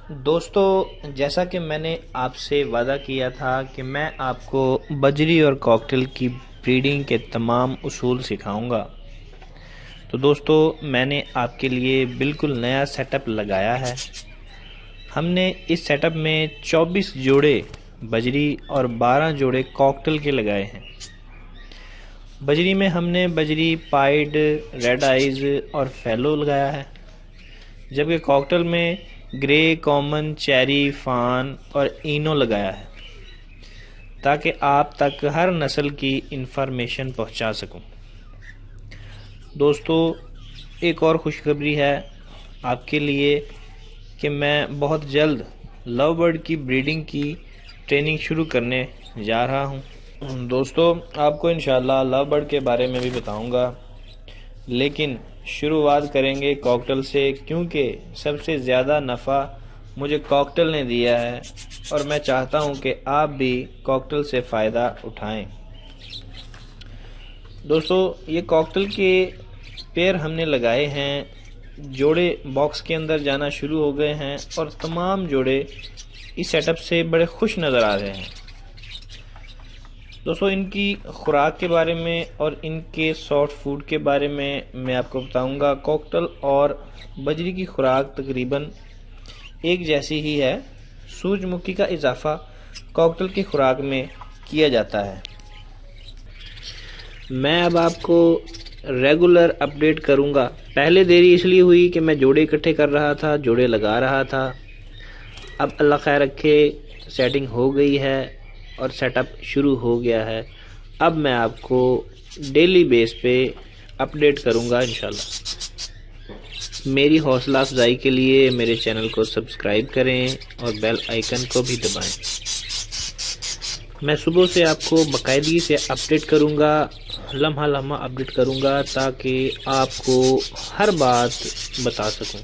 दोस्तों, जैसा कि मैंने आपसे वादा किया था कि मैं आपको बजरी और कॉकटेल की ब्रीडिंग के तमाम उसूल सिखाऊंगा। तो दोस्तों, मैंने आपके लिए बिल्कुल नया सेटअप लगाया है। हमने इस सेटअप में 24 जोड़े बजरी और 12 जोड़े कॉकटेल के लगाए हैं। बजरी में हमने बजरी पाइड, रेड आइज और फैलो लगाया है, जबकि कॉकटेल में ग्रे, कॉमन, चेरी, फान और इनो लगाया है, ताकि आप तक हर नस्ल की इन्फॉर्मेशन पहुंचा सकूं। दोस्तों, एक और खुशखबरी है आपके लिए कि मैं बहुत जल्द लव बर्ड की ब्रीडिंग की ट्रेनिंग शुरू करने जा रहा हूं। दोस्तों, आपको इंशाल्लाह लव बर्ड के बारे में भी बताऊंगा, लेकिन शुरुआत करेंगे कॉकटेल से, क्योंकि सबसे ज़्यादा नफ़ा मुझे कॉकटेल ने दिया है और मैं चाहता हूं कि आप भी कॉकटेल से फ़ायदा उठाएं। दोस्तों, ये कॉकटेल के पेयर हमने लगाए हैं, जोड़े बॉक्स के अंदर जाना शुरू हो गए हैं और तमाम जोड़े इस सेटअप से बड़े खुश नज़र आ रहे हैं। दोस्तों, इनकी खुराक के बारे में और इनके सॉफ्ट फूड के बारे में मैं आपको बताऊंगा। कॉकटेल और बजरी की खुराक तकरीबन एक जैसी ही है। सूरजमुखी का इजाफा कॉकटेल की खुराक में किया जाता है। मैं अब आपको रेगुलर अपडेट करूंगा। पहले देरी इसलिए हुई कि मैं जोड़े इकट्ठे कर रहा था, जोड़े लगा रहा था। अब अल्लाह खैर रखे, सेटिंग हो गई है और सेटअप शुरू हो गया है। अब मैं आपको डेली बेस पे अपडेट करूंगा इंशाल्लाह। मेरी हौसला अफजाई के लिए मेरे चैनल को सब्सक्राइब करें और बेल आइकन को भी दबाएं। मैं सुबह से आपको बाकायदगी से अपडेट करूंगा, लम्हा लम्हा अपडेट करूंगा, ताकि आपको हर बात बता सकूं।